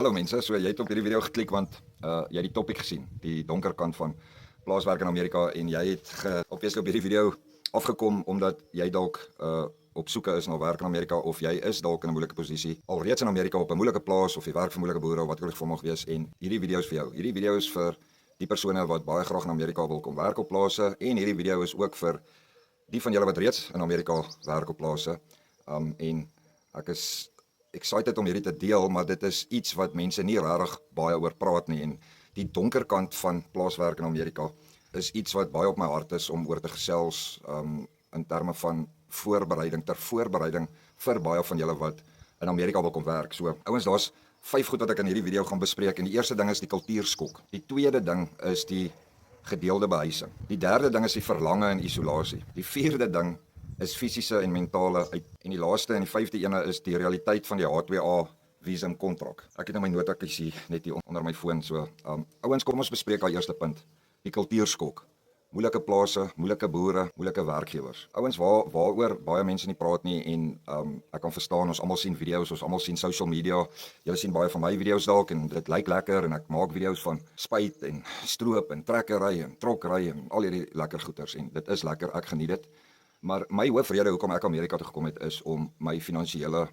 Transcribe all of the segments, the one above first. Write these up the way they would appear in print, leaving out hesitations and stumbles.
Hallo mense, so jy het op hierdie video geklik want jy het die topik gesien, die donker kant van plaaswerk in Amerika en jy het obviously op hierdie video afgekom omdat jy dalk op soeke is na werk in Amerika of jy is dalk in 'n moeilike posisie alreeds in Amerika op 'n moeilike plaas of jy werk vir moeilike boere of wat ook al geval mag wees en hierdie video is vir jou. Hierdie video is vir die persone wat baie graag in Amerika wil kom werk op plase en hierdie video is ook vir die van julle wat reeds in Amerika werk op plase. En ek is excited om hierdie te deel, maar dit is iets wat mense nie regtig baie oor praat nie en die donker kant van plaaswerk in Amerika is iets wat baie op my hart is om oor te gesels in terme van ter voorbereiding vir baie van julle wat in Amerika wil kom werk. So ouens, daar's 5 goed wat ek in hierdie video gaan bespreek en die eerste ding is die kultuurskok. Die tweede ding is die gedeelde behuising. Die derde ding is die verlange en isolasie. Die vierde ding is fisiese en mentale uit. En die laaste en die 5de ene is die realiteit van die H2A visum kontrak. Ek het nou my notakies hier net hier onder my foon. So, ouens, kom ons bespreek daai eerste punt. Die kultuurskok. Moeilike plase, moeilike boere, moeilike werkgewers. Ouens, waaroor baie mense nie praat nie en ek kan verstaan, ons almal sien video's, ons almal sien social media. Julle sien baie van my video's dalk en dit lyk lekker en ek maak video's van spuit en stroop en trekkery en trokry en al hierdie lekker goeters en dit is lekker, ek geniet dit. Maar my hoofrede hoekom ek Amerika toe gekom het is om my finansiële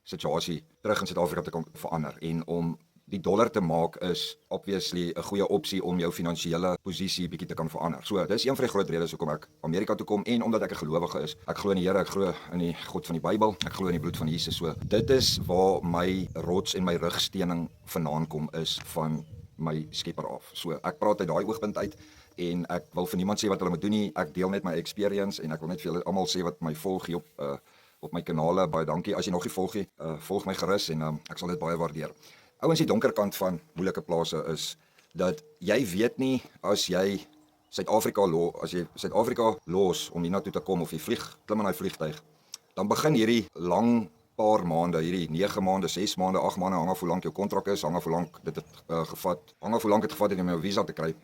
situasie terug in Suid-Afrika te kan verander en om die dollar te maak is obviously 'n goeie opsie om jou finansiële posisie bietjie te kan verander. So, dis een van die groot redes hoekom ek Amerika toe kom en omdat ek 'n gelowige is. Ek glo in die Here, ek glo in die God van die Bybel, ek glo in die bloed van Jesus. So, dit is waar my rots en my rugsteuning vandaan kom is van my Skepper af. So, ek praat uit daai oogpunt uit en ek wil vir niemand sê wat hulle moet doen nie. Ek deel net my experience en ek wil net vir julle almal sê wat my volg hier op my kanale. Baie dankie. As jy nog nie volg nie, volg my gerus en ek sal dit baie waardeer. Ouens, die donker kant van moeilike plase is dat jy weet nie as jy Suid-Afrika los om hiernatoe te kom of jy klim in daai vliegtuig, dan begin hierdie lang paar maande, hierdie 9 maande, 6 maande, 8 maande, hang af hoe lank jou kontrak is, hang af hoe lank dit het gevat, hang af hoe lank dit gevat het om jou visa te kry.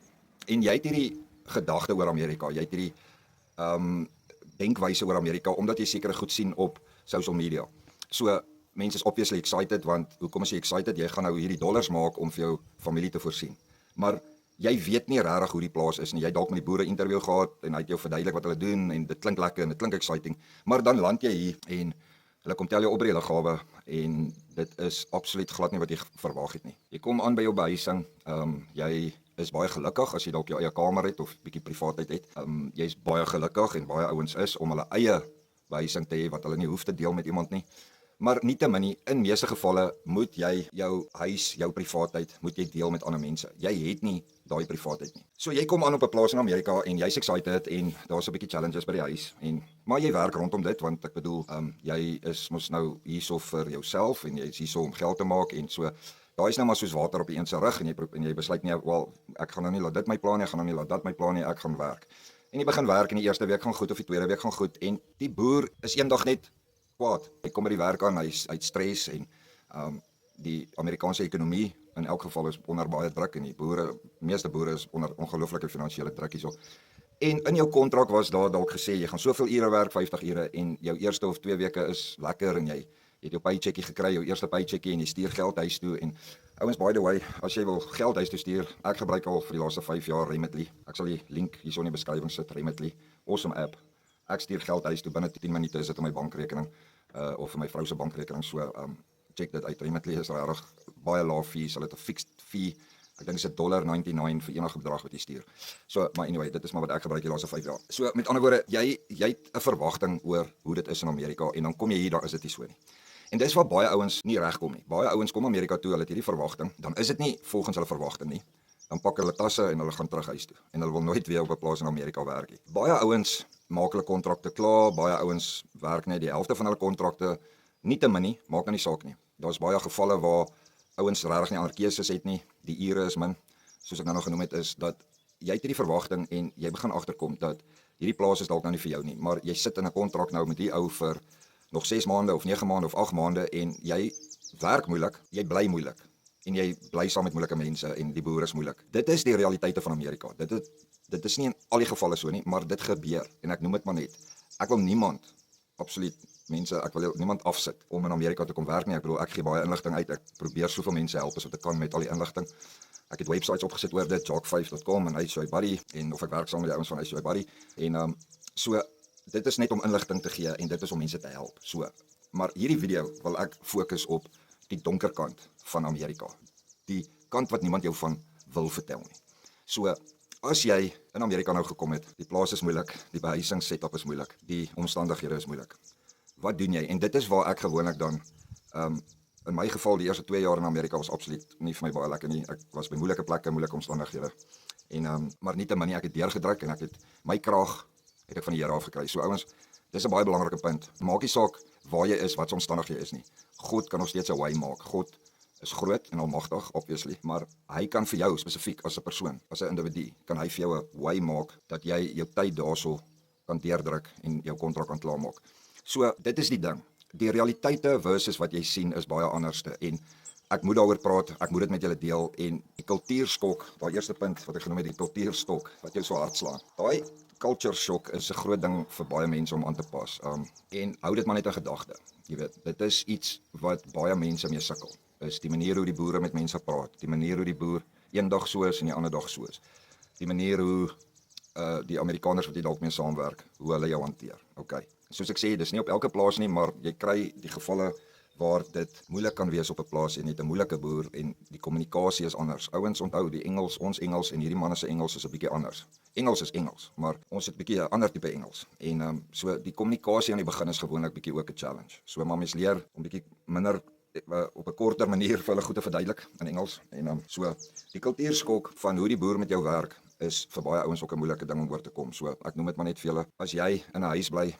En jy het hierdie gedagte oor Amerika, jy het hierdie denkwyse oor Amerika omdat jy sekere goed sien op social media. So mense is obviously excited want hoekom is jy excited? Jy gaan nou hierdie dollars maak om vir jou familie te voorsien. Maar jy weet nie regtig hoe die plaas is nie. Jy het dalk met die boere interview gehad en hy het jou verduidelik wat hulle doen en dit klink lekker en dit klink exciting. Maar dan land jy hier en hulle kom tel jou op by die lughawe en dit is absoluut glad nie wat jy verwag het nie. Jy kom aan by jou behuising, jy is baie gelukkig as jy dalk jou eie kamer het of bietjie privaatheid het. Jy's baie gelukkig en baie ouens is om hulle eie behuising te hê wat hulle nie hoef te deel met iemand nie. Maar nietemin, in meeste gevalle moet jy jou huis, jou privaatheid, moet jy deel met ander mense. Jy het nie daai privaatheid nie. So jy kom aan op 'n plaas in Amerika en jy's excited en daar's 'n bietjie challenges by die huis maar jy werk rondom dit want ek bedoel, jy is mos nou hierso vir jouself en jy is hierso om geld te maak en so. Daai is nou maar soos water op een se rug en jy besluit nie, wel, ek gaan nou nie laat dit my plan nie, ek gaan nou nie laat dat my plan nie, ek gaan werk. En jy begin werk en die eerste week gaan goed of die tweede week gaan goed en die boer is eendag net kwaad. Hy kom by die werk aan, hy het stres en die Amerikaanse ekonomie in elk geval is onder baie druk en meeste boere is onder ongelooflike finansiële druk hierso. En in jou kontrak was daar dalk gesê jy gaan soveel ure werk, 50 ure en jou eerste of 2 weke is lekker en jy het jou paycheckie gekry, jou eerste paycheckie en jy stuur geld huis toe en ouens, by the way, as jy wil geld huis toe stuur, ek gebruik al vir die laaste 5 jaar Remitly. Ek sal die link hierso in die beskrywing sit, Remitly, awesome app. Ek stuur geld huis toe binne 10 minute is dit op my bankrekening of vir my vrou se bankrekening. So check dit uit. Remitly is regtig baie lae fees. Hulle het 'n fixed fee. Ek dink dit is $1.99 vir enige bedrag wat jy stuur. So, maar anyway, dit is maar wat ek gebruik die laaste 5 jaar. So met ander woorde, jy het 'n verwagting oor hoe dit is in Amerika en dan kom jy hier, daar is dit nie so nie. En dis waar baie ouens nie regkom nie. Baie ouens kom Amerika toe, hulle het hierdie verwagting, dan is dit nie volgens hulle verwagting nie. Dan pak hulle tasse en hulle gaan terug huis toe en hulle wil nooit weer op 'n plaas in Amerika werk nie. Baie ouens maak hulle kontrakte klaar, baie ouens werk net die helfte van hulle kontrakte, nietemin nie, maak nou nie saak nie. Daar's baie gevalle waar ouens regtig nie ander keuses het nie, die ure is min, soos ek nou genoem het, is dat jy het hierdie verwagting en jy begin agterkom dat hierdie plaas is dalk nou nie vir jou nie, maar jy sit in 'n kontrak nou met die ou vir nog 6 maande of 9 maande of 8 maande en jy werk moeilik, jy bly moeilik. En jy bly saam met moeilike mense en die boere is moeilik. Dit is die realiteite van Amerika. Dit is nie in al die gevalle so nie, maar dit gebeur en ek noem dit maar net. Ek wil niemand absoluut mense, ek wil niemand afsit om in Amerika te kom werk nie. Ek bedoel, ek gee baie inligting uit. Ek probeer soveel mense help as wat ek kan met al die inligting. Ek het websites opgesit oor dit, jock5.com en HYBuddy, en of ek werk saam met die ouens van HYBuddy, en so, dit is net om inligting te gee, en dit is om mense te help, so. Maar hierdie video wil ek fokus op die donker kant van Amerika, die kant wat niemand jou van wil vertel nie. So, as jy in Amerika nou gekom het, die plaas is moeilik, die behuising-setup is moeilik, die omstandighede is moeilik. Wat doen jy? En dit is waar ek gewoonlik dan, in my geval, die eerste 2 jaar in Amerika was absoluut nie vir my baie lekker nie. Ek was by moeilike plekke, moeilike omstandighede. Maar nietemin, ek het deurgedruk en ek het my kraag het ek van die Here af gekry. So ouens, dis 'n baie belangrike punt. Maak nie saak waar jy is, wat se omstandighede jy is nie. God kan nog steeds 'n way maak. God is groot en almagtig, obviously, maar hy kan vir jou spesifiek as 'n persoon, as 'n individu, kan hy vir jou 'n way maak dat jy jou tyd daarso kan deurdruk en jou kontrak kan klaarmaak. So, dit is die ding. Die realiteite versus wat jy sien is baie anderste en ek moet daaroor praat, ek moet dit met julle deel en die kultuurskok, daai eerste punt wat ek genoem het, die kultuurstok wat jou so hard slaan. Daai culture shock is 'n groot ding vir baie mense om aan te pas. En hou dit maar net in gedagte. Jy weet, dit is iets wat baie mense mee sukkel. Is die manier hoe die boere met mense praat, die manier hoe die boer een dag so is en die ander dag so is. Die manier hoe die Amerikaners wat jy dalk mee saamwerk, hoe hulle jou hanteer. Okay. Soos ek sê, dis nie op elke plaas nie, maar jy kry die gevalle waar dit moeilik kan wees op 'n plaas en net 'n moeilike boer en die kommunikasie is anders. Ouens onthou, die Engels, ons Engels en hierdie manne se Engels is 'n bietjie anders. Engels is Engels, maar ons het 'n bietjie 'n ander tipe Engels. En so die kommunikasie aan die begin is gewoonlik bietjie ook 'n challenge. So maar mens leer om bietjie minder op 'n korter manier vir hulle goed te verduidelik in Engels. En so die kultuurskok van hoe die boer met jou werk is vir baie ouens ook 'n moeilike ding om oor te kom. So ek noem dit maar net vir julle. As jy in 'n huis bly,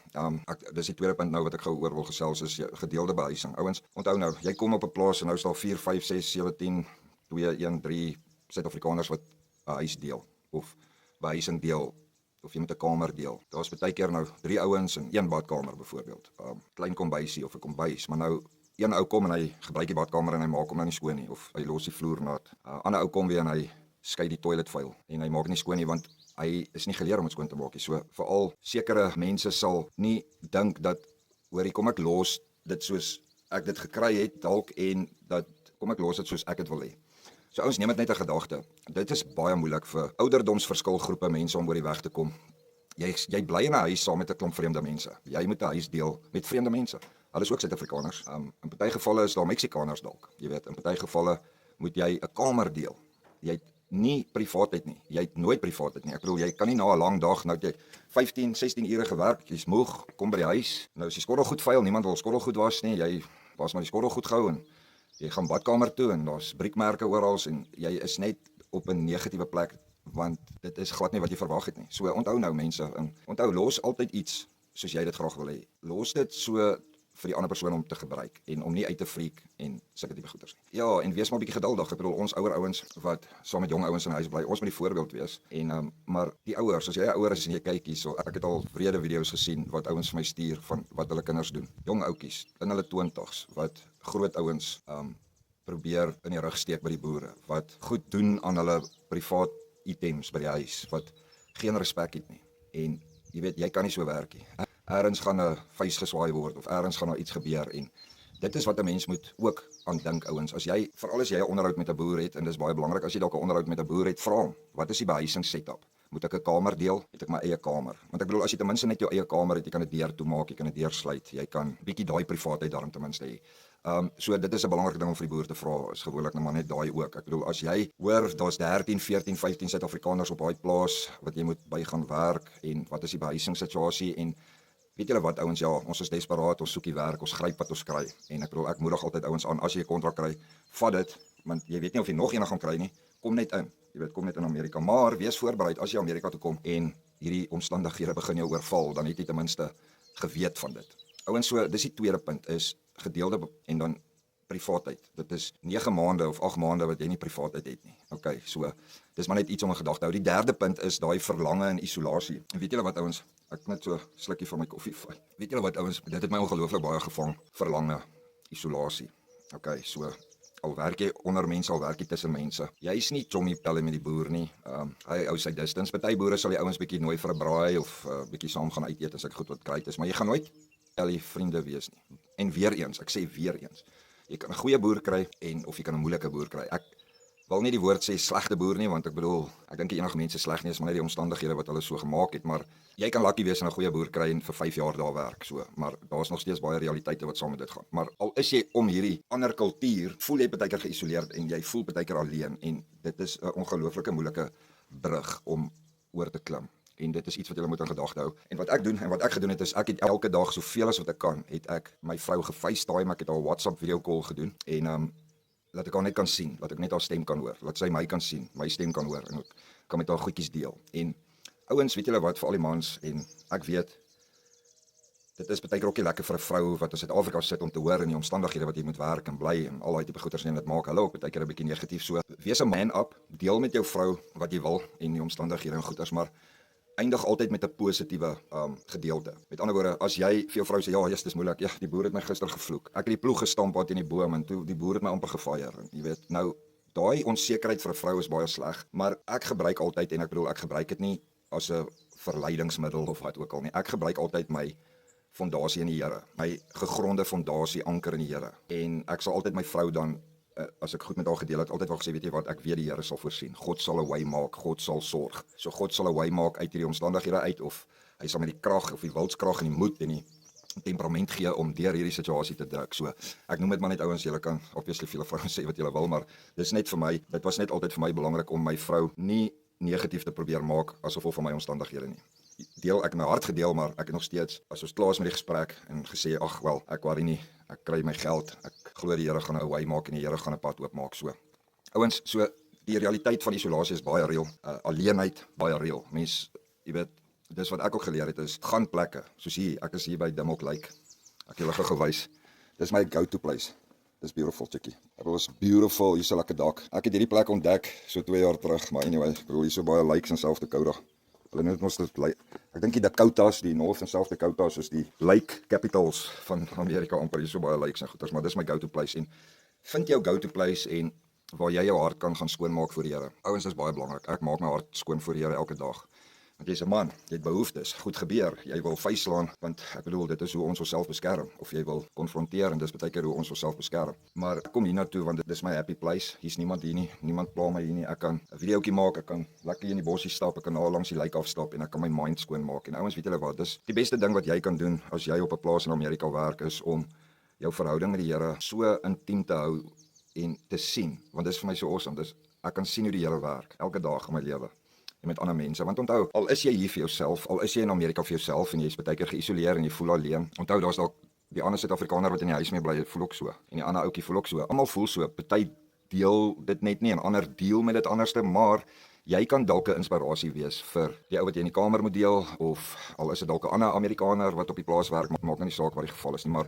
dis die tweede punt nou wat ek gou oor wil gesels is gedeelde behuising. Ouens, onthou nou, jy kom op 'n plaas en nou is daar 4, 5, 6, 7, 10, 2, 1, 3 Suid-Afrikaners wat 'n huis deel of behuising deel of jy met 'n kamer deel. Daar's baie keer nou 3 ouens in 1 badkamer byvoorbeeld. Klein kombuisie of 'n kombuis, maar nou een ou kom en hy gebruik die badkamer en hy maak hom nou nie skoon nie of hy los die vloer nat. Ander ou kom weer en hy skei die toilet vuil en hy maak nie skoon nie want hy is nie geleer om dit skoon te maak nie. So veral sekere mense sal nie dink dat hoorie, kom ek los dit soos ek dit gekry het dalk en dat kom ek los dit soos ek dit wil hê. So ouens, neem dit net 'n gedagte. Dit is baie moeilik vir ouderdomsverskilgroepe mense om oor die weg te kom. Jy bly in 'n huis saam met 'n klomp vreemde mense. Jy moet 'n huis deel met vreemde mense. Hulle is ook Suid-Afrikaners. In party gevalle is daar Meksikaners dalk. Jy weet, in party gevalle moet jy 'n kamer deel. Jy het nie privaatheid nie. Jy het nooit privaatheid nie. Ek bedoel, jy kan nie na 'n lang dag nou jy 15, 16 ure gewerk, jy's moeg, kom by die huis. Nou is die skottelgoed vuil, niemand wil skottelgoed was nie. Jy was maar die skottelgoed gehou en jy gaan badkamer toe en daar's briekmerke oral en jy is net op 'n negatiewe plek want dit is glad nie wat jy verwag het nie. So onthou nou mense, en onthou los altyd iets soos jy dit graag wil hê. Los dit so vir die ander persoon om te gebruik en om nie uit te freak en sulke tipe goeders nie. Ja, en wees maar 'n bietjie geduldig. Ek bedoel ons ouer ouens wat saam met jong ouens in huis bly, ons moet die voorbeeld wees. En maar die ouers, as jy 'n ouer is en jy kyk hierso, ek het al wrede video's gesien wat ouens vir my stuur van wat hulle kinders doen. Jong ouetjies in hulle 20's wat groot ouens probeer in die rug steek by die boere, wat goed doen aan hulle privaat items by die huis, wat geen respek het nie. En jy weet, jy kan nie so werk nie. Ergens gaan 'n vuis geswaai word of ergens gaan daar iets gebeur en dit is wat 'n mens moet ook aan dink ouens. Veral as jy 'n onderhoud met 'n boer het en dis baie belangrik as jy dalk 'n onderhoud met 'n boer het, vra hom, wat is die behuising setup? Moet ek 'n kamer deel? Het ek my eie kamer? Want ek bedoel as jy ten minste net jou eie kamer het, jy kan dit deur toemaak, jy kan dit deursluit, jy kan bietjie daai privaatheid daarin ten minste hê. So dit is 'n belangrike ding om vir die boer te vra, is gewoonlik nou maar net daai ook. Ek bedoel as jy hoor daar's 13, 14, 15 Suid-Afrikaners op daai plaas wat jy moet by gaan werk en wat is die behuisingssituasie en weet julle wat ouens, ja, ons is desperaat, ons soek die werk, ons gryp wat ons kry. En ek bedoel ek moedig altyd ouens aan as jy 'n kontrak kry, vat dit, want jy weet nie of jy nog een gaan kry nie. Kom net in. Jy weet, kom net in Amerika, maar wees voorberei as jy Amerika toe kom en hierdie omstandighede begin jou oorval, dan het jy ten minste geweet van dit. Ouens, so dis die tweede punt is gedeelde en dan privaatheid. Dit is 9 maande of 8 maande wat jy nie privaatheid het nie. Okay, so dis maar net iets om in gedagte hou. Die derde punt is daai verlange en isolasie. En weet julle wat ouens, ek net so slukkie van my koffie vat. Weet julle wat ouens, dit het my ongelooflik baie gevang, verlange, isolasie. Okay, so al werk jy onder mense, al werk jy tussen mense. Jy is nie chommy pelle met die boer nie. Hy hou sy distance. Party boere sal die ouens bietjie nooi vir 'n braai of bietjie saam gaan uit eet as ek goed wat kry is, maar jy gaan nooit Ellie vriende wees nie. En weer eens, ek sê weer eens, jy kan 'n goeie boer kry en of jy kan 'n moeilike boer kry. Ek wil nie die woord sê slegte boer nie, want ek bedoel, ek dink enige mense sleg nie, is maar net die omstandighede wat hulle so gemaak het, maar jy kan lucky wees en 'n goeie boer kry en vir 5 jaar daar werk, so, maar daar's nog steeds baie realiteite wat saam met dit gaan. Maar al is jy om hierdie ander kultuur, voel jy baie keer geïsoleerd en jy voel baie keer alleen en dit is 'n ongelooflike moeilike brug om oor te klim. En dit is iets wat jy moet in gedagte hou. En wat ek doen en wat ek gedoen het is ek het elke dag soveel as wat ek kan, het ek my vrou ge-FaceTime, ek het haar WhatsApp video call gedoen en laat ek haar net kan sien, laat ek net haar stem kan hoor, laat sy my kan sien, my stem kan hoor en ek kan met haar goedjies deel. En ouens, weet julle wat, vir al die mans en ek weet dit is baie keer ook nie lekker vir 'n vrou wat in Suid-Afrika sit om te hoor in die omstandighede wat jy moet werk en bly en al daai tipe goeters en dit maak hulle ook baie keer 'n bietjie negatief. So wees 'n man up, deel met jou vrou wat jy wil en die omstandighede en goeters, maar eindig altyd met 'n positiewe gedeelte. Met ander woorde, as jy vir jou vrou sê, ja, yes, dis moeilik. Ja, die boer het my gister gevloek. Ek het die ploeg gestamp wat in die boom en toe die boer het my amper gefire. En jy weet, nou daai onsekerheid vir 'n vrou is baie sleg, maar ek gebruik altyd en ek bedoel ek gebruik dit nie as 'n verleidingsmiddel of wat ook al nie. Ek gebruik altyd my fondasie in die Here, my gegronde fondasie anker in die Here. En ek sal altyd my vrou dan as ek goed met haar gedeel het, altyd wel gesê, weet jy wat, ek weet die Here sal voorsien. God sal 'n way maak, God sal sorg. So God sal 'n way maak uit hierdie omstandighede uit, of hy sal met die krag of die wilskrag en die moed en die temperament gee om deur hierdie situasie te druk. So ek noem dit maar net ouens, julle kan obviously veel vrouens sê wat julle wil, maar dis net vir my, dit was net altyd vir my belangrik om my vrou nie negatief te probeer maak as gevolg van my omstandighede nie. Deel ek my hart gedeel, maar ek het nog steeds, as ons klaar is met die gesprek en gesê, ag wel, ek worry nie, ek kry my geld, ek glo die Here gaan 'n way maak en die Here gaan 'n pad oopmaak. So ouens, so die realiteit van isolasie is baie reël, alleenheid baie reël. Mens, jy weet, dis wat ek ook geleer het is, gaan plekke, soos hier, ek is hier by Dimmock Lake, ek het julle gewys, dis my go-to place. Dis beautiful, chickie. It was beautiful, hier's 'n lekker dak. Ek het hierdie plek ontdek so 2 jaar terug, maar anyway, ek bedoel hier's so baie lakes in South Dakota. Hulle noem ons dit, ek dink die Dakotas, die North en South Dakotas is die lake capitals van Amerika, amper hier so baie lakes en goeters, maar dis my go-to place en vind jou go-to place en waar jy jou hart kan gaan skoonmaak voor die Here. Ouens, dis baie belangrik. Ek maak my hart skoon voor die Here elke dag. Want jy's 'n man, jy het behoeftes, goed gebeur, jy wil vuislaan, want ek bedoel dit is hoe ons onsself beskerm, of jy wil konfronteer en dis baie keer hoe ons onsself beskerm. Maar ek kom hier na toe want dit is my happy place. Hier's niemand hier nie, niemand pla my hier nie. Ek kan 'n videoetjie maak, ek kan lekker hier in die bossie stap, ek kan daar langs die lake afstap en ek kan my mind skoon maak. En ouens, weet julle wat, dis die beste ding wat jy kan doen as jy op 'n plaas in Amerika werk is om jou verhouding met die Here so intiem te hou en te sien, want dis vir my so awesome. Dis ek kan sien hoe die Here werk elke dag in my lewe. En met ander mense, want onthou, al is jy hier vir jouself, al is jy in Amerika vir jouself en jy is baie keer geïsoleer en jy voel alleen. Onthou, daar's dalk die ander Suid-Afrikaner wat in die huis mee bly, voel ook so. En die ander ouetjie voel ook so. Almal voel so. Party deel dit net nie en ander deel met dit anderste, maar jy kan dalk 'n inspirasie wees vir die ou wat jy in die kamer moet deel, of al is dit dalk 'n ander Amerikaner wat op die plaas werk, maak nou nie saak wat die geval is nie, maar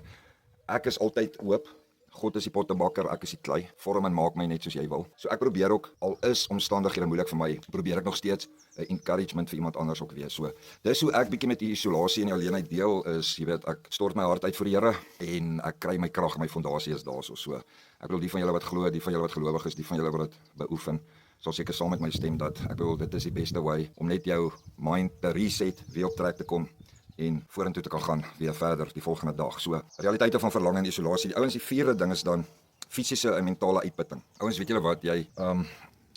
ek is altyd oop. God is die pottebakker, ek is die klei. Vorm en maak my net soos jy wil. So ek probeer ook, al is omstandighede moeilik vir my, probeer ek nog steeds 'n encouragement vir iemand anders ook wees. So dis hoe ek bietjie met die isolasie en die alleenheid deel is, jy weet, ek stort my hart uit vir die Here en ek kry my krag en my fondasie is daarso. So ek bedoel die van julle wat glo, die van julle wat gelowig is, die van julle wat dit beoefen, sal seker saam met my stem dat ek bedoel dit is die beste way om net jou mind te reset, weer op trek te kom en vorentoe te kan gaan weer verder die volgende dag. So, realiteite van verlang en isolasie. Die ouens, die vierde ding is dan fisiese en mentale uitputting. Ouens, weet julle wat, jy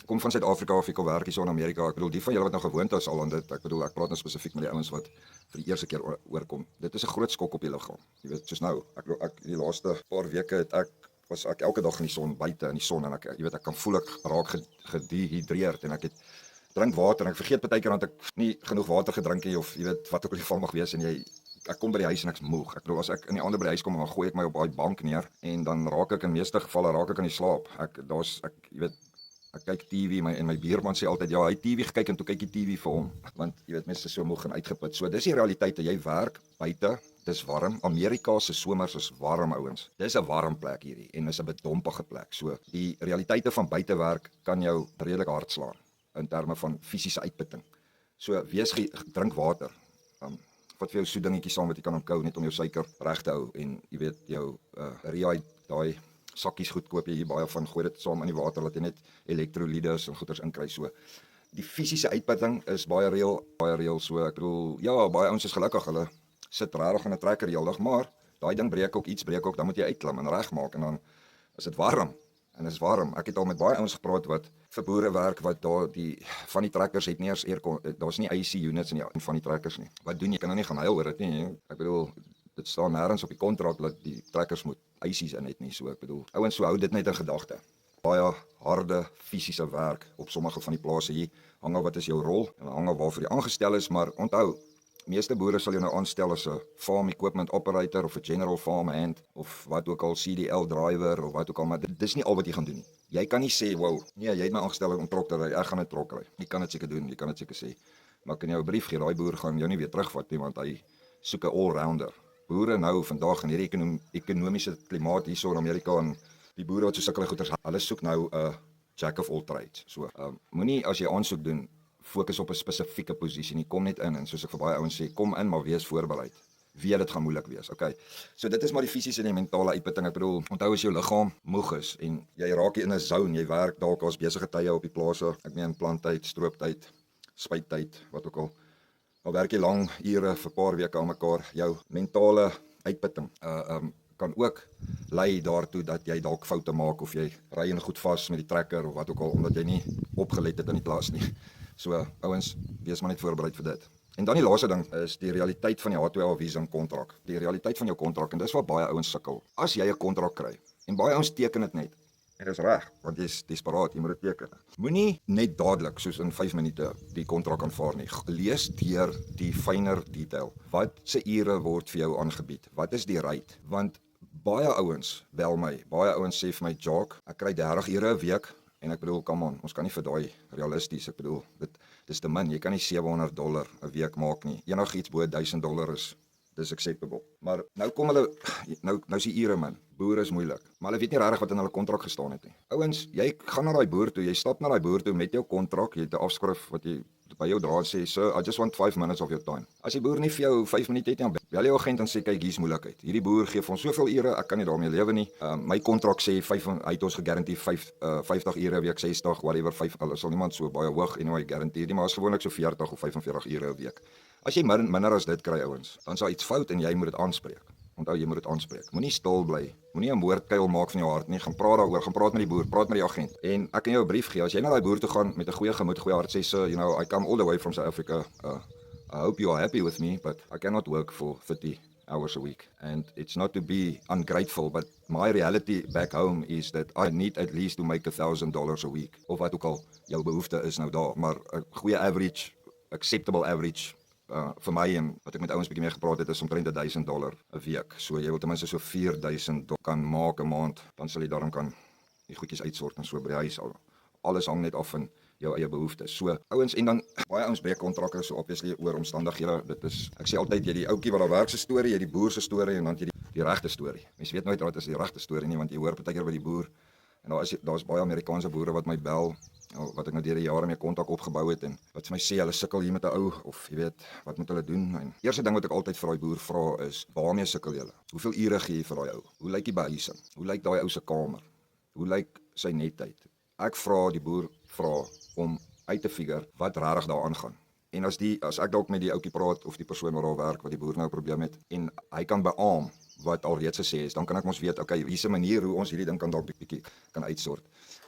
kom van Suid-Afrika of jy kom werk hier in Amerika. Ek bedoel, die van julle wat nou gewoond is al aan dit, ek bedoel, ek praat nou spesifiek met die ouens wat vir die eerste keer oorkom. Dit is 'n groot skok op jou liggaam. Jy weet, soos nou, ek die laaste paar weke het was ek elke dag in die son, buite in die son en ek, jy weet, ek kan voel ek raak gedehidreerd en ek het drink water en ek vergeet baie keer dat ek nie genoeg water gedrink het of jy weet wat ook al die geval mag wees en ek kom by die huis en ek's moeg. Ek bedoel as ek in die ander by die huis kom dan gooi ek my op daai bank neer en dan raak ek in meeste gevalle raak ek aan die slaap. Jy weet ek kyk TV en my buurman sê altyd ja, hy TV gekyk en toe kyk die TV vir hom want jy weet mense is so moeg en uitgeput. So dis die realiteit dat jy werk buite, dis warm. Amerika se somers is warm ouens. Dis 'n warm plek hierdie en is 'n bedompige plek. So die realiteite van buitewerk kan jou redelik hard slaan in terme van fisiese uitputting. So drink water. Wat vir jou so dingetjies saam wat jy kan onthou net om jou suiker reg te hou en jy weet jou daai sakkies goed koop jy hier baie van, gooi dit saam in die water laat jy net elektrolytes en goeters inkry. So die fisiese uitputting is baie reël. So ek bedoel ja, baie ouens is gelukkig, hulle sit regtig in 'n trekker heeldag, maar daai ding breek ook, dan moet jy uitklim en regmaak en dan is dit warm. En is warm. Ek het al met baie ouens gepraat wat vir boere werk wat daar van die trekkers het nie eers daar's nie AC units in van die trekkers nie. Wat doen jy? Kan nou nie gaan huil oor dit nie. Ek bedoel, dit staan nêrens op die kontrak dat die trekkers moet AC's in het nie, so ek bedoel. Ouens so hou dit net in gedagte. Baie harde fisiese werk op sommige van die plase hier. Hang af wat is jou rol en hang af waarvoor jy aangestel is, maar onthou, meeste boere sal jou nou aanstel as 'n farm equipment operator of 'n general farm hand of wat ook al, CDL driver of wat ook al, maar dis nie al wat jy gaan doen nie. Jy kan nie sê, "Wow, nee, jy het my aangestel om trok te ry, ek gaan 'n trok ry." Jy kan dit seker doen, jy kan dit seker sê. Maar kan jy 'n brief gee, daai boer gaan jou nie weer terugvat nie want hy soek 'n all-rounder. Boere nou vandag in hierdie ekonomiese klimaat hierso in Amerika en die boere wat so sukkel goeders, hulle soek nou 'n jack of all trades. So, moenie as jy aansoek doen fokus op 'n spesifieke posisie nie. Kom net in en soos ek vir baie ouens sê, kom in maar wees voorberei. Weet dit gaan moeilik wees. Okay. So dit is maar die fisiese en die mentale uitputting. Ek bedoel, onthou as jou liggaam moeg is en jy raak hier in 'n zone, jy werk dalk as besige tye op die plase. Ek meen planttyd, strooptyd, spuittyd, wat ook al. Dan werk jy lang ure vir 'n paar weke aan mekaar. Jou mentale uitputting kan ook lei daartoe dat jy dalk foute maak of jy ry en goed vas met die trekker of wat ook al omdat jy nie opgelet het in die klas nie. So ouens, wees maar net voorberei vir dit. En dan die laaste ding is die realiteit van die H2A visa kontrak. Die realiteit van jou kontrak en dis waar baie ouens sukkel. As jy 'n kontrak kry en baie ouens teken dit net. En dis reg, want jy's desperaat, jy moet dit teken. Moenie net dadelik soos in 5 minute die kontrak aanvaar nie. Lees deur die fynere detail. Wat se ure word vir jou aangebied? Wat is die rate? Want baie ouens bel my. Baie ouens sê vir my, "Jock, ek kry 30 ure 'n week." En ek bedoel, come on, ons kan nie vir daai realisties, ek bedoel, dis te min, jy kan nie $700 'n week maak nie. Enigiets bo $1000 dis acceptable. Maar nou kom hulle, nou is die ure min, boere is moeilik, maar hulle weet nie regtig wat in hulle kontrak gestaan het nie. Ouens, jy gaan na daai boer toe, jy stap na daai boer toe met jou kontrak, jy het 'n afskrif wat jy by jou dra sê, "Sir, I just want 5 minutes of your time." As die boer nie vir jou 5 minute het nie, dan bel jy agent en sê, "Kyk, hier's moeilikheid. Hierdie boer gee vir ons soveel ure, ek kan nie daarmee lewe nie. My kontrak sê hy het ons gegarandeer 50 ure 'n week, 60, whatever, 5, hulle sal niemand so baie hoog anyway garandeer nie, maar is gewoonlik so 40 of 45 ure 'n week. As jy minder as dit kry, ouens, dan is daar iets fout en jy moet dit aanspreek. Onthou, jy moet dit aanspreek. Moenie stil bly. Moenie 'n moordkuil maak van jou hart nie. Gaan praat daaroor, gaan praat met die boer, praat met die agent. En ek kan jou 'n brief gee. As jy na daai boer toe gaan met 'n goeie gemoed, goeie hart, sê, "Sir, I come all the way from South Africa. I hope you are happy with me, but I cannot work for 30 hours a week. And it's not to be ungrateful, but my reality back home is that I need at least to make $1,000 a week." Of wat ook al jou behoefte is nou daar, maar 'n goeie average, acceptable average vir my en wat ek met ouens bietjie mee gepraat het is omtrent $1,000 'n week. So jy wil ten minste so $4,000 kan maak 'n maand, dan sal jy daarom kan die goedjies uitsort en so by die huis al. Alles hang net af van jou eie behoeftes. So ouens, en dan baie ouens breek kontrakte so obviously oor omstandighede. Dit is, ek sê altyd, jy die ouetjie wat daar werk se storie, jy die boer se storie en dan jy die regte storie. Mens weet nooit wat is die regte storie nie, want jy hoor partykeer by die boer en daar's baie Amerikaanse boere wat my bel, wat ek nou deur die jare mee kontak opgebou het en wat vir my sê hulle sukkel hier met 'n ou of jy weet, wat moet hulle doen? En eerste ding wat ek altyd vir daai boer vra is, waarmee sukkel julle? Hoeveel ure gee jy vir daai ou? Hoe lyk die behuising? Hoe lyk daai ou se kamer? Hoe lyk sy netheid? Ek vra die boer om uit te figure wat regtig daar aangaan. En as ek dalk met die ouetjie praat of die persoon wat daar werk wat die boer nou 'n probleem het en hy kan beamoen wat alreeds gesê is, dan kan ek mos weet, okay, hier's 'n manier hoe ons hierdie ding kan dalk bietjie kan uitsort.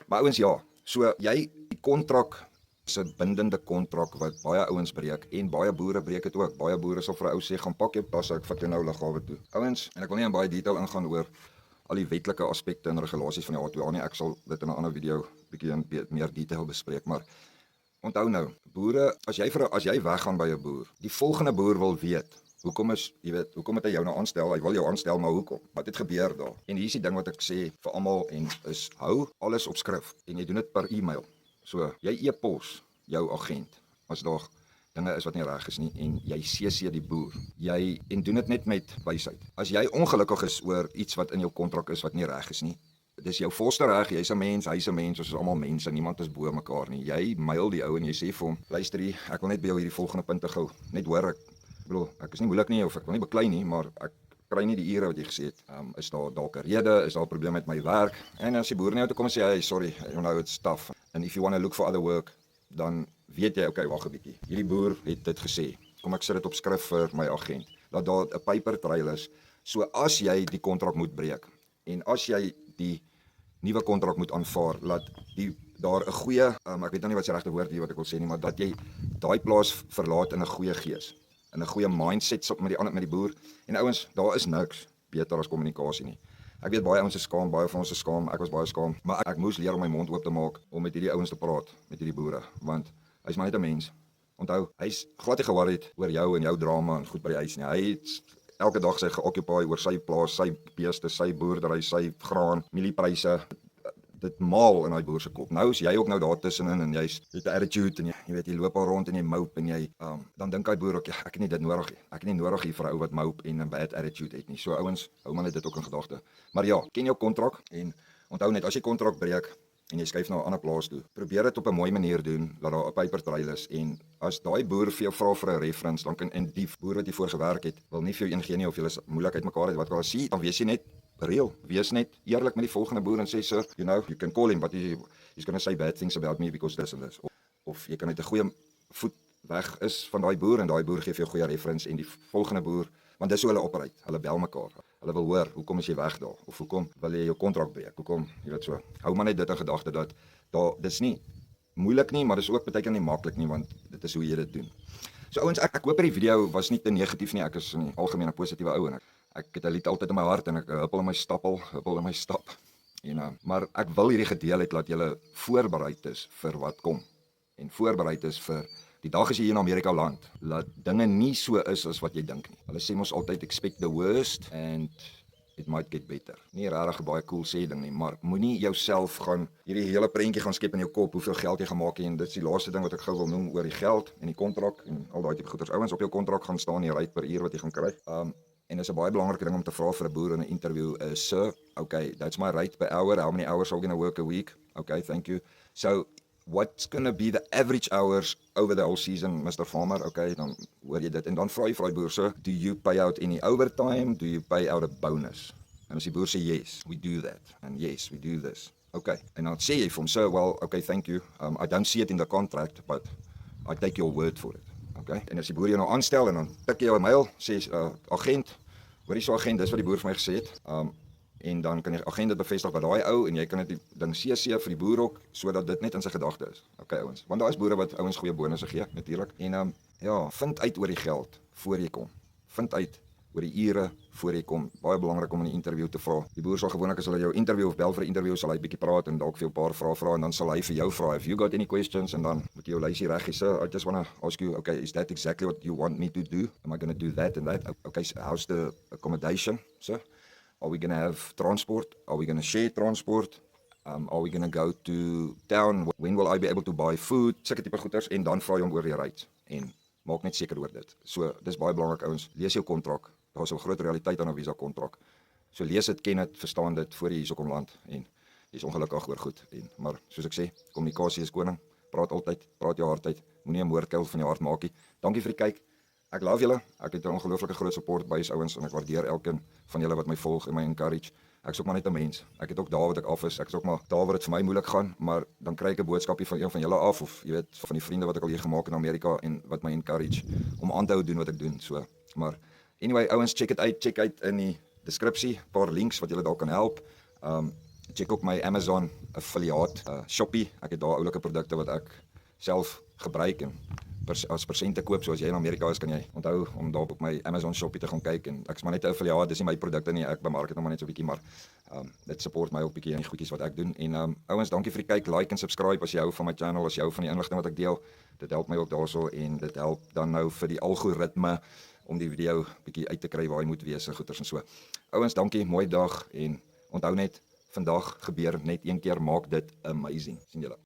Maar ouens, ja, so die kontrak is 'n bindende kontrak wat baie ouens breek en baie boere breek dit ook. Baie boere sal vir 'n ou sê, "Gaan pak jou tasse, ek vat jou nou lughawe toe." Ouens, en ek wil nie in baie detail ingaan oor al die wetlike aspekte en regulasies van die H2A nie. Ek sal dit in 'n ander video bietjie in meer detail bespreek, maar onthou nou, boere, as jy weggaan by 'n boer, die volgende boer wil weet, hoekom het hy jou nou aanstel? Hy wil jou aanstel, maar hoekom? Wat het gebeur daar? En hier is die ding wat ek sê vir almal en is, hou alles op skrif en jy doen dit per e-mail. So, jy e-pos jou agent as daar dinge is wat nie reg is nie en jy CC die boer. En doen dit net met wysheid. As jy ongelukkig is oor iets wat in jou kontrak is wat nie reg is nie, dis jou volste reg, jy's 'n mens, hy's 'n mens, ons is almal mense, niemand is bo mekaar nie. Jy mail die ou en jy sê vir hom, luister hier, ek wil net by jou hierdie volgende punte gou net hoor. Ek is nie moeilik nie of ek wil nie beklei nie, maar ek kry nie die ure wat jy gesê het. Is daar dalk 'n rede, is daar 'n probleem met my werk? En as die boer nie toe kom en sê, "Hey, sorry, it's tough. And if you want to look for other work," dan weet jy, okay, wag 'n bietjie. Hierdie boer het dit gesê. Kom ek sit dit op skrif vir my agent. dat daar 'n paper trail is. So as jy die kontrak moet breek en as jy die nuwe kontrak moet aanvaar, laat daar 'n goeie, ek weet nou nie wat se regte woord hier wat ek wil sê nie, maar dat jy daai plaas verlaat in 'n goeie gees, in 'n goeie mindset met die boer. En ouens, daar is niks beter as kommunikasie nie. Ek weet baie ouens is skaam, baie van ons is skaam, ek was baie skaam, maar ek moes leer om my mond oop te maak om met hierdie ouens te praat, met hierdie boere, want hy's maar net 'n mens. Onthou, hy's glad nie ge-worried oor jou en jou drama en goed by die huis nie. Hy het elke dag sy ge-occupy oor sy plaas, sy beeste, sy boerdery, sy graan, mieliepryse. Dit maal in daai boer se kop. Nou is jy ook nou daar tussenin en jy's met 'n attitude en jy weet jy loop al rond en jy mope en jy dan dink hy boer ook, ja, ek het nie dit nodig nie. Ek het nie nodig hier vir 'n ou wat mope en 'n bad attitude het nie. So ouens, hou maar net dit ook in gedagte. Maar ja, ken jou kontrak en onthou net as jy kontrak breek en jy skuif na 'n ander plaas toe, probeer dit op 'n mooi manier doen dat daar 'n paper trail is en as daai boer vir jou vra vir 'n reference, dan kan en die boer wat jy voor gewerk het, wil nie vir jou ingee nie of julle moeilikheid mekaar het wat wel sien, dan wees jy net reël, wees net eerlik met die volgende boer en sê sir, you can call him but he's going to say bad things about me because this and this. Of jy kan net 'n goeie voet weg is van daai boer en daai boer gee vir jou goeie reference en die volgende boer, want dis hoe hulle operate. Hulle bel mekaar. Hulle wil hoor, hoekom is jy weg daar? Of hoekom wil jy jou kontrak breek? Hoekom, jy weet so. Hou maar net dit in gedagte dat dis nie moeilik nie, maar dis ook baie keer nie maklik nie, want dit is hoe jy dit doen. So ouens, ek hoop hierdie video was nie te negatief nie. Ek is in die algemeen 'n positiewe ou en ek het 'n lied altyd in my hart en ek huppel in my stap. En maar ek wil hierdie gedeel het laat julle voorbereid is vir wat kom en voorbereid is vir die dag as jy hier in Amerika land, laat dinge nie so is as wat jy dink nie. Hulle sê mos altyd expect the worst and it might get better. Nie regtig 'n baie cool sê ding nie, maar moenie jouself gaan hierdie hele prentjie gaan skep in jou kop hoeveel geld jy gemaak het en dit is die laaste ding wat ek gou wil noem oor die geld en die kontrak en al daai tipe goeders. Ouens, op jou kontrak gaan staan die rate per uur wat jy gaan kry. En dis 'n baie belangrike ding om te vra vir 'n boer in 'n interview is, sir, okay, that's my rate per hour. How many hours are we going to work a week? Okay, thank you. So what's going to be the average hours over the whole season, Mr. Farmer? Okay, dan hoor jy dit. En dan vra jy vir die boer, so, do you pay out any overtime? Do you pay out a bonus? En as die boer sê, yes, we do that. And yes, we do this. Okay. En dan sê jy vir hom, so, well, okay, thank you. I don't see it in the contract, but I take your word for it. Okay. En as die boer jou nou aanstel en dan tik jy jou 'n mail, sê agent, hoor jy so agent, dis wat die boer vir my gesê het. En dan kan die agent dit bevestig by daai ou en jy kan dit die ding CC vir die boer ook sodat dit net in sy gedagte is. Okay ouens, want daar is boere wat ouens goeie bonusse gee natuurlik. En ja, vind uit oor die geld voor jy kom. Vind uit oor die ure voor jy kom. Baie belangrik om in 'n interview te vra. Die boer sal gewoonlik as hulle jou interview of bel vir 'n interview sal hy bietjie praat en dalk vir jou 'n paar vrae vra en dan sal hy vir jou vra if you got any questions en dan moet jy jou lysie reg hê. So I just want to ask you, okay, is that exactly what you want me to do? Am I going to do that and that? Okay, so how's the accommodation, sir? Are we going to have transport? Are we going to share transport? Are we going to go to town? When will I be able to buy food? Sulke tipe goeders en dan vra jy hom oor die rates en maak net seker oor dit. So dis baie belangrik ouens, lees jou kontrak. Daar's 'n groot realiteit aan 'n visa kontrak. So lees dit, ken dit, verstaan dit voor jy hierso kom land en jy's ongelukkig oor goed maar soos ek sê, kommunikasie is koning. Praat altyd, praat jou hart uit. Moenie 'n moordkuil van jou hart maak nie. Dankie vir die kyk. Ek love julle. Ek het 'n ongelooflike groot support by ouens en ek waardeer elkeen van julle wat my volg en my encourage. Ek is ook maar net 'n mens. Ek het ook dae wat ek af is. Ek is ook maar dae wat dit vir my moeilik gaan, maar dan kry ek 'n boodskapie van een van julle af of jy weet van die vriende wat ek al hier gemaak in Amerika en wat my encourage om aan te hou doen wat ek doen. So, maar anyway, ouens, check uit in die deskripsie, 'n paar links wat julle dalk kan help. Check ook my Amazon affiliate Shopee. Ek het daar oulike produkte wat ek self gebruik en as persente koop, soos jy in Amerika is, kan jy onthou om daar op my Amazon Shopee te gaan kyk en ek is maar net 'n affiliate, dis nie my produkte nie, ek bemark dit nog maar net so 'n bietjie, maar dit support my ook bietjie in die goedjies wat ek doen en ouens, dankie vir die kyk, like en subscribe as jy hou van my channel, as jy hou van die inligting wat ek deel, dit help my ook daarso en dit help dan nou vir die algoritme om die video bietjie uit te kry waar hy moet wees en goeters en so. Ouens, dankie, mooi dag en onthou net, vandag gebeur net een keer, maak dit amazing. Sien julle.